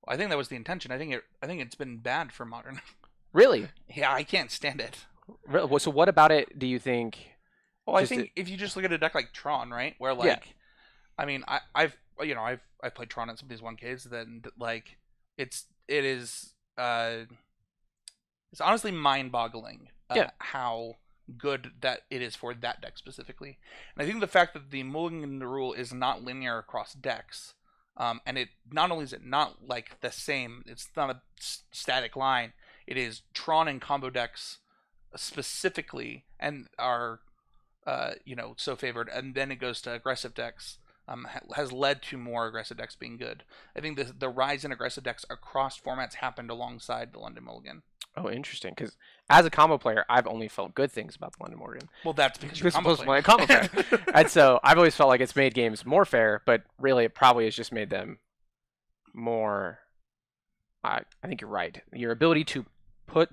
[SPEAKER 1] I think that was the intention. I think it's been bad for Modern.
[SPEAKER 4] Really?
[SPEAKER 1] Yeah, I can't stand it.
[SPEAKER 4] So what about it do you think?
[SPEAKER 1] Well, I
[SPEAKER 4] Just
[SPEAKER 1] think if you just look at a deck like Tron, right, where
[SPEAKER 4] Yeah.
[SPEAKER 1] like, I mean, I've played Tron at some of these 1Ks, then like it is it's honestly mind-boggling
[SPEAKER 4] Yeah.
[SPEAKER 1] how good that it is for that deck specifically. And I think the fact that the mulligan rule is not linear across decks, and it not only is it not like the same, it's not a static line. It is Tron and combo decks specifically, and are so favored, and then it goes to aggressive decks. Has led to more aggressive decks being good. I think the rise in aggressive decks across formats happened alongside the London Mulligan.
[SPEAKER 4] Oh, interesting. Because as a combo player, I've only felt good things about the London Mulligan.
[SPEAKER 1] Well, that's because you're
[SPEAKER 4] Supposed to play
[SPEAKER 1] a
[SPEAKER 4] a combo player. And so I've always felt like it's made games more fair, but really it probably has just made them more. I think you're right. Your ability to put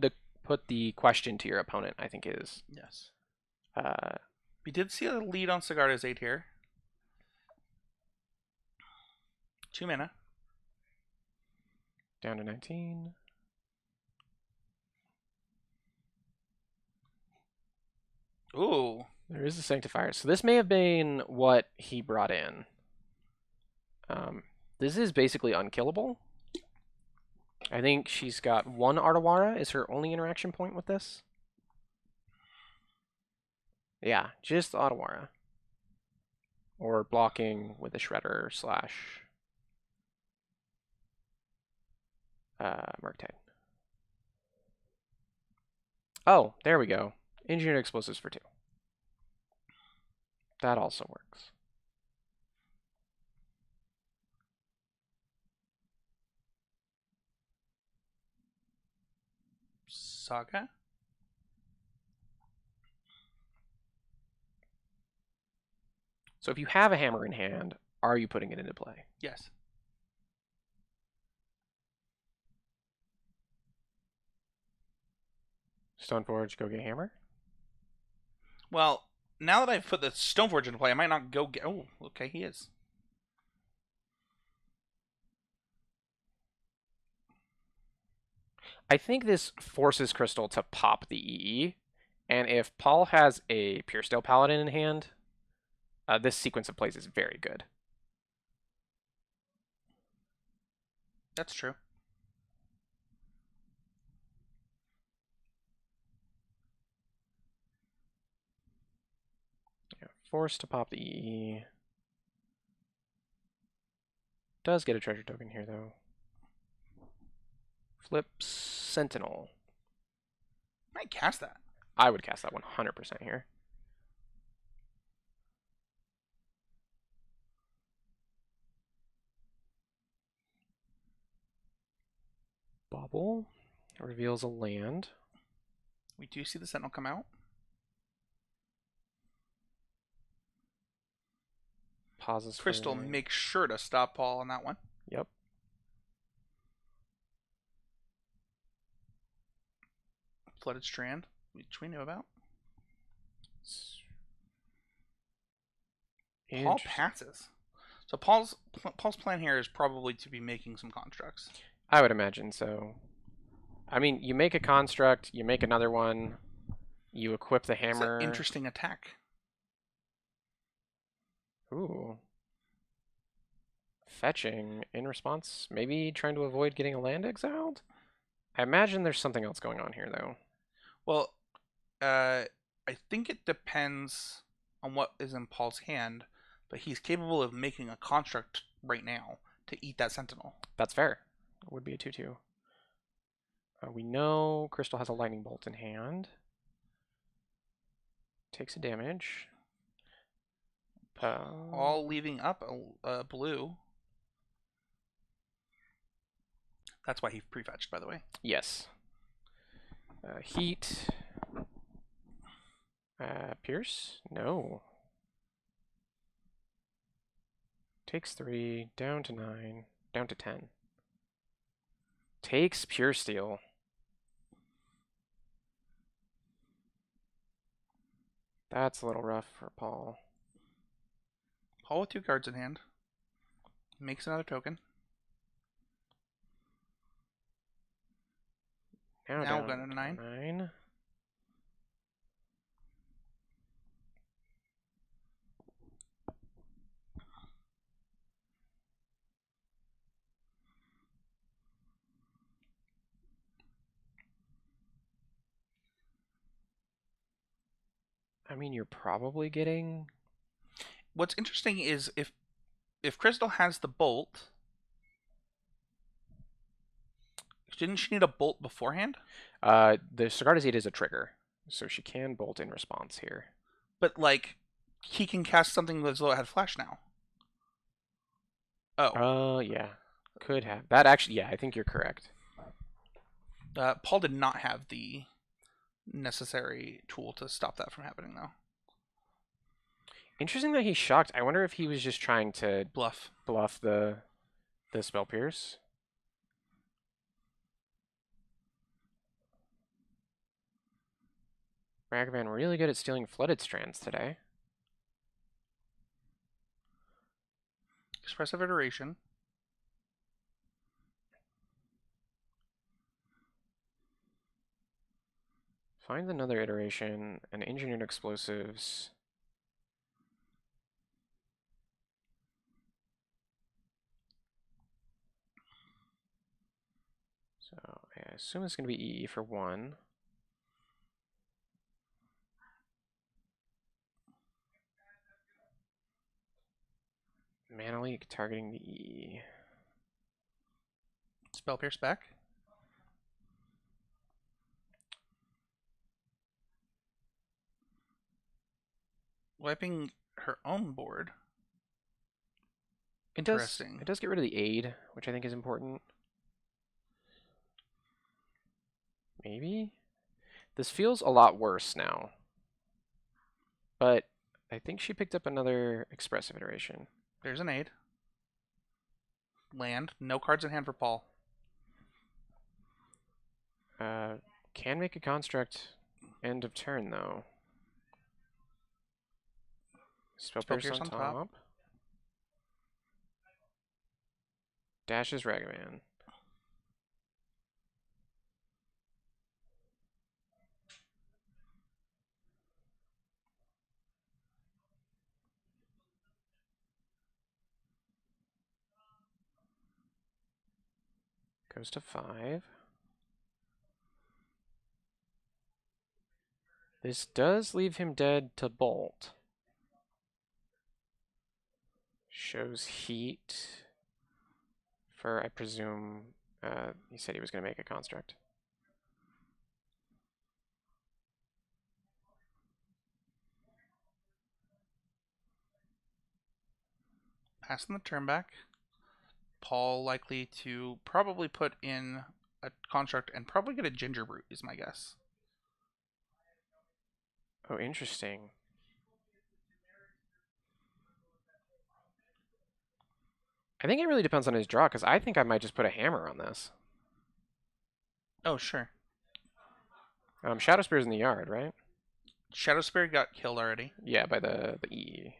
[SPEAKER 4] the question to your opponent, I think, is
[SPEAKER 1] Yes.
[SPEAKER 4] uh,
[SPEAKER 1] We did see a lead on Sigarda's 8 here. 2 mana.
[SPEAKER 4] down to 19.
[SPEAKER 1] Ooh.
[SPEAKER 4] There is a Sanctifier. So this may have been what he brought in. This is basically unkillable. I think she's got one Artawara is her only interaction point with this. Yeah, just Artawara. Or blocking with a Shredder slash Murktide. Oh, there we go. Engineered explosives for 2. That also works.
[SPEAKER 1] Saga?
[SPEAKER 4] So if you have a hammer in hand, are you putting it into play?
[SPEAKER 1] Yes.
[SPEAKER 4] Stoneforge, go get hammer?
[SPEAKER 1] Well, now that I've put the Stoneforge into play, I might not go get... Oh, okay, he is.
[SPEAKER 4] I think this forces Crystal to pop the EE, and if Paul has a Puresteel Paladin in hand, this sequence of plays is very good.
[SPEAKER 1] That's true.
[SPEAKER 4] Yeah, forced to pop the EE. Does get a treasure token here, though. Flips Sentinel.
[SPEAKER 1] Might cast that.
[SPEAKER 4] I would cast that 100% here. Bubble reveals a land.
[SPEAKER 1] We do see the Sentinel come out.
[SPEAKER 4] Pauses.
[SPEAKER 1] Crystal, make sure to stop Paul on that one.
[SPEAKER 4] Yep.
[SPEAKER 1] Flooded Strand, which we knew about. Paul passes. So Paul's plan here is probably to be making some constructs.
[SPEAKER 4] I would imagine so. I mean, you make a construct, you make another one, you equip the hammer.
[SPEAKER 1] It's an interesting attack.
[SPEAKER 4] Ooh. Fetching in response. Maybe trying to avoid getting a land exiled? I imagine there's something else going on here, though.
[SPEAKER 1] Well, I think it depends on what is in Paul's hand, but he's capable of making a construct right now to eat that Sentinel.
[SPEAKER 4] That's fair. It would be a 2/2. We know Crystal has a lightning bolt in hand. Takes a damage.
[SPEAKER 1] All leaving up a blue. That's why he prefetched, by the way.
[SPEAKER 4] Yes. Heat. Pierce? No. Takes 3, down to 9, down to 10. Takes Puresteel. That's a little rough for Paul.
[SPEAKER 1] Paul with 2 cards in hand. Makes another token.
[SPEAKER 4] Now
[SPEAKER 1] Now
[SPEAKER 4] down
[SPEAKER 1] we're going to 9.
[SPEAKER 4] 9. I mean, you're probably getting...
[SPEAKER 1] What's interesting is if Crystal has the bolt, didn't she need a bolt beforehand?
[SPEAKER 4] The Cigar Disease is a trigger, so she can bolt in response here.
[SPEAKER 1] But like, he can cast something as though it had flash now. Oh.
[SPEAKER 4] Yeah. Could have. That actually, yeah, I think you're correct.
[SPEAKER 1] Paul did not have the necessary tool to stop that from happening, though.
[SPEAKER 4] Interesting that he's shocked. I wonder if he was just trying to
[SPEAKER 1] Bluff.
[SPEAKER 4] the Spell Pierce. Ragavan really good at stealing Flooded Strands today.
[SPEAKER 1] Expressive Iteration.
[SPEAKER 4] Finds another iteration, and Engineered Explosives. So I assume it's going to be EE for 1. Mana Leak targeting the EE.
[SPEAKER 1] Spell Pierce back. Wiping her own board. Interesting.
[SPEAKER 4] It does get rid of the aid, which I think is important. Maybe? This feels a lot worse now. But I think she picked up another Expressive Iteration.
[SPEAKER 1] There's an aid. Land. No cards in hand for Paul.
[SPEAKER 4] Can make a construct end of turn, though. Spell Pierce on top. Dashes Ragavan. Goes to 5. This does leave him dead to bolt. Shows heat for, I presume, he said he was going to make a construct.
[SPEAKER 1] Passing the turn back. Paul likely to probably put in a construct and probably get a Ginger Brute, is my guess.
[SPEAKER 4] Oh, interesting. I think it really depends on his draw, because I think I might just put a hammer on this.
[SPEAKER 1] Oh, sure.
[SPEAKER 4] Shadow Spear's in the yard, right?
[SPEAKER 1] Shadow Spear got killed already.
[SPEAKER 4] Yeah, by the E.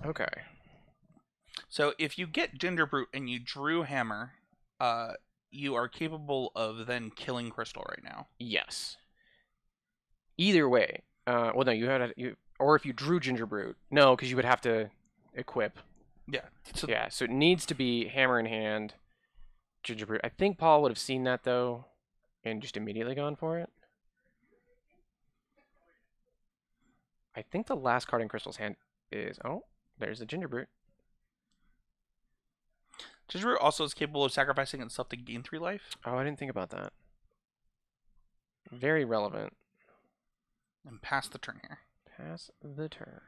[SPEAKER 4] Okay.
[SPEAKER 1] So if you get Ginger Brute and you drew Hammer, you are capable of then killing Crystal right now.
[SPEAKER 4] Yes. Either way. Well, no, or if you drew Ginger Brute. No, because you would have to equip.
[SPEAKER 1] Yeah.
[SPEAKER 4] Yeah, so it needs to be hammer in hand, Ginger Brute. I think Paul would have seen that, though, and just immediately gone for it. I think the last card in Crystal's hand is... Oh, there's the Ginger Brute.
[SPEAKER 1] Ginger Brute also is capable of sacrificing itself to gain 3 life.
[SPEAKER 4] Oh, I didn't think about that. Very relevant.
[SPEAKER 1] And pass the turn here.
[SPEAKER 4] Pass the turn.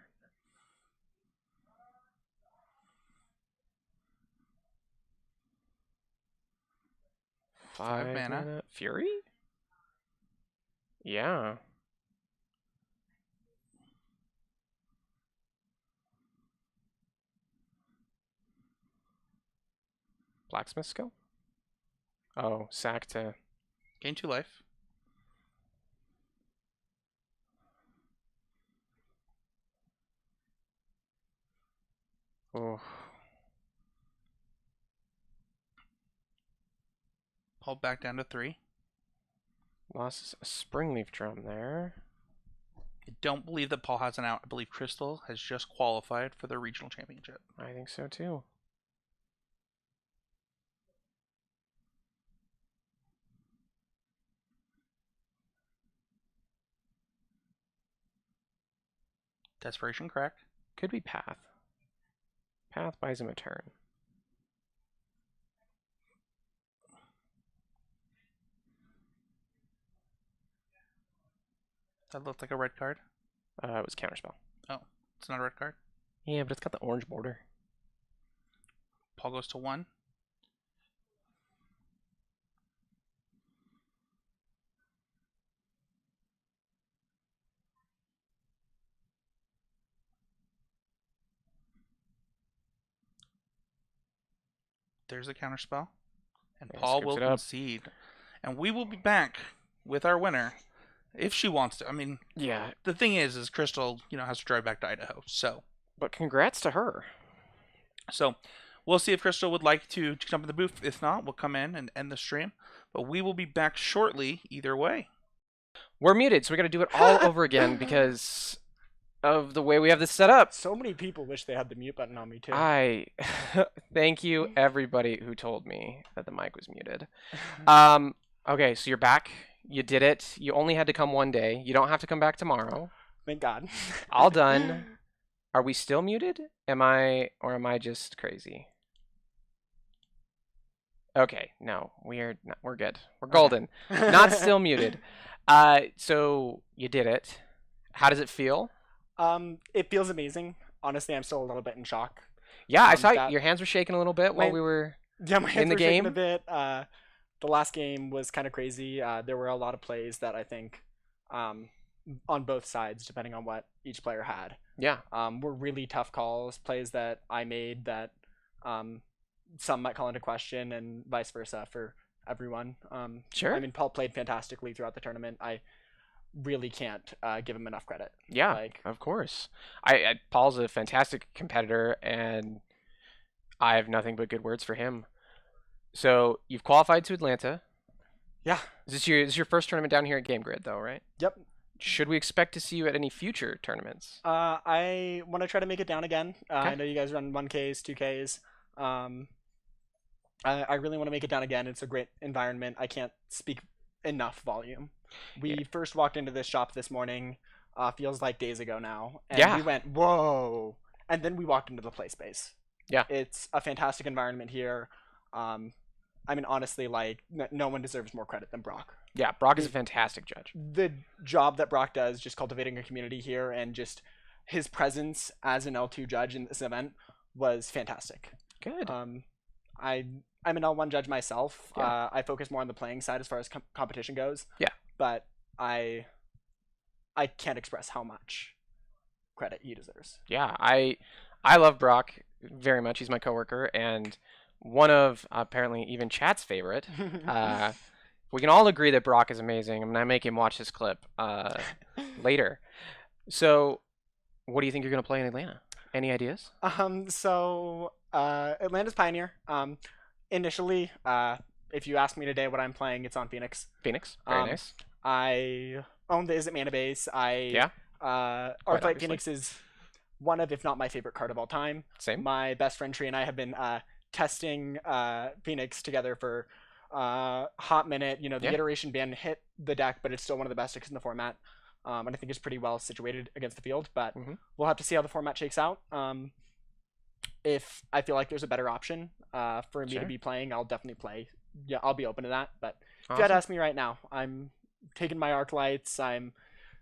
[SPEAKER 4] Five mana. Fury? Yeah. Blacksmith skill? Oh, sack to...
[SPEAKER 1] Gain 2 life.
[SPEAKER 4] Oh,
[SPEAKER 1] Paul back down to 3.
[SPEAKER 4] lost a Springleaf Drum there.
[SPEAKER 1] I don't believe that Paul has an out. I believe Crystal has just qualified for the regional championship.
[SPEAKER 4] I think so too.
[SPEAKER 1] Desperation crack.
[SPEAKER 4] Could be Path. Path buys him a turn.
[SPEAKER 1] That looked like a red card.
[SPEAKER 4] It was Counterspell.
[SPEAKER 1] Oh, it's not a red card.
[SPEAKER 4] Yeah, but it's got the orange border.
[SPEAKER 1] Paul goes to 1. There's a counterspell. And
[SPEAKER 4] Yeah,
[SPEAKER 1] Paul
[SPEAKER 4] scoops
[SPEAKER 1] will
[SPEAKER 4] it up.
[SPEAKER 1] concede. And we will be back with our winner if she wants to. I mean,
[SPEAKER 4] Yeah,
[SPEAKER 1] the thing is Crystal, has to drive back to Idaho.
[SPEAKER 4] but congrats to her.
[SPEAKER 1] So we'll see if Crystal would like to jump in the booth. If not, we'll come in and end the stream. But we will be back shortly either way.
[SPEAKER 4] We're muted, so we got to do it all over again because of the way we have this set up.
[SPEAKER 5] So many people wish they had the mute button on me too.
[SPEAKER 4] I thank you everybody who told me that the mic was muted. Okay, so you're back. You did it. You only had to come one day. You don't have to come back tomorrow.
[SPEAKER 5] Thank God.
[SPEAKER 4] All done. Are we still muted? Am I just crazy? Okay, no, we're good. We're golden. Not still muted. So you did it. How does it feel?
[SPEAKER 5] It feels amazing. Honestly, I'm still a little bit in shock.
[SPEAKER 4] Yeah, I saw
[SPEAKER 5] that-
[SPEAKER 4] your hands were shaking a little bit while
[SPEAKER 5] My-
[SPEAKER 4] we were
[SPEAKER 5] Yeah, my hands
[SPEAKER 4] the
[SPEAKER 5] were shaking
[SPEAKER 4] game?
[SPEAKER 5] a bit. The last game was kind of crazy. There were a lot of plays that I think, on both sides, depending on what each player had,
[SPEAKER 4] yeah.
[SPEAKER 5] were really tough calls. Plays that I made that, some might call into question, and vice versa for everyone.
[SPEAKER 4] Sure.
[SPEAKER 5] I mean, Paul played fantastically throughout the tournament. I really can't give him enough credit.
[SPEAKER 4] Yeah,
[SPEAKER 5] Like,
[SPEAKER 4] of course. Paul's a fantastic competitor, and I have nothing but good words for him. So you've qualified to Atlanta.
[SPEAKER 5] yeah.
[SPEAKER 4] Is this your first tournament down here at Game Grid, though, right?
[SPEAKER 5] Yep.
[SPEAKER 4] Should we expect to see you at any future tournaments?
[SPEAKER 5] I want to try to make it down again. I
[SPEAKER 4] Okay.
[SPEAKER 5] know you guys run 1Ks, 2Ks. I really want to make it down again. It's a great environment. I can't speak enough volume. We
[SPEAKER 4] Yeah.
[SPEAKER 5] first walked into this shop this morning. Feels like days ago now. And
[SPEAKER 4] Yeah.
[SPEAKER 5] we went, whoa. And then we walked into the play space.
[SPEAKER 4] Yeah.
[SPEAKER 5] It's a fantastic environment here. I mean, honestly, like, no one deserves more credit than Brock.
[SPEAKER 4] Yeah, Brock is a fantastic judge.
[SPEAKER 5] The job that Brock does just cultivating a community here and just his presence as an L2 judge in this event was fantastic.
[SPEAKER 4] Good.
[SPEAKER 5] I'm an L1 judge myself.
[SPEAKER 4] Yeah.
[SPEAKER 5] I focus more on the playing side as far as competition goes.
[SPEAKER 4] Yeah.
[SPEAKER 5] But I can't express how much credit he deserves.
[SPEAKER 4] Yeah, I love Brock very much. He's my coworker and one of apparently even chat's favorite. We can all agree that Brock is amazing. I'm gonna make him watch this clip later. So, what do you think you're gonna play in Atlanta? Any ideas?
[SPEAKER 5] So Atlanta's Pioneer. Initially, if you ask me today what I'm playing, it's on Phoenix.
[SPEAKER 4] Phoenix. Very
[SPEAKER 5] Um,
[SPEAKER 4] nice.
[SPEAKER 5] I own the Is It Mana base.
[SPEAKER 4] Yeah.
[SPEAKER 5] Arclight
[SPEAKER 4] obviously.
[SPEAKER 5] Phoenix is one of, if not my favorite card of all time.
[SPEAKER 4] Same.
[SPEAKER 5] My best friend Tree and I have been testing Phoenix together for a hot minute. The
[SPEAKER 4] Yeah.
[SPEAKER 5] iteration ban hit the deck, but it's still one of the best decks in the format. And I think it's pretty well situated against the field, but
[SPEAKER 4] Mhm.
[SPEAKER 5] we'll have to see how the format shakes out. If I feel like there's a better option for me
[SPEAKER 4] Sure.
[SPEAKER 5] to be playing, I'll definitely play. Yeah, I'll be open to that. But if you had to
[SPEAKER 4] Awesome.
[SPEAKER 5] ask me right now, I'm taking my arc lights. I'm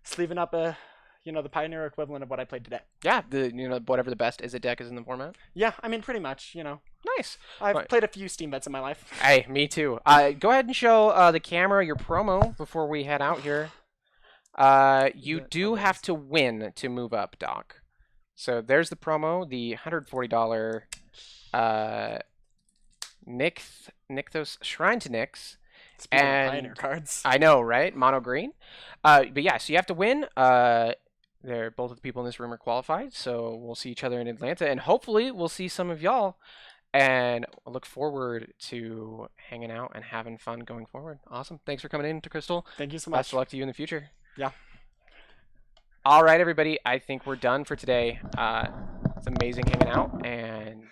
[SPEAKER 5] sleeving up the Pioneer equivalent of what I played today.
[SPEAKER 4] Yeah, whatever the best Is It deck is in the format.
[SPEAKER 5] Yeah, I mean, pretty much.
[SPEAKER 4] Nice.
[SPEAKER 5] I've
[SPEAKER 4] Right.
[SPEAKER 5] played a few Steam bets in my life.
[SPEAKER 4] Hey, me too. Go ahead and show the camera your promo before we head out here. You
[SPEAKER 5] That
[SPEAKER 4] do
[SPEAKER 5] was-
[SPEAKER 4] have to win to move up, Doc. So there's the promo, the $140 Nykthos Shrine to Nyx.
[SPEAKER 5] Speaking
[SPEAKER 4] And
[SPEAKER 5] of Pioneer cards.
[SPEAKER 4] I know, right? Mono green. But yeah, so you have to win. They're both of the people in this room are qualified, so we'll see each other in Atlanta, and hopefully we'll see some of y'all. And I look forward to hanging out and having fun going forward. Awesome. Thanks for coming in, to Crystal.
[SPEAKER 5] Thank you so
[SPEAKER 4] Best
[SPEAKER 5] much.
[SPEAKER 4] of luck to you in the future.
[SPEAKER 5] Yeah.
[SPEAKER 4] All right, everybody. I think we're done for today. It's amazing hanging out, and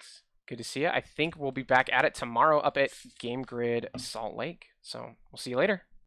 [SPEAKER 4] good to see you. I think we'll be back at it tomorrow up at Game Grid Salt Lake. So we'll see you later.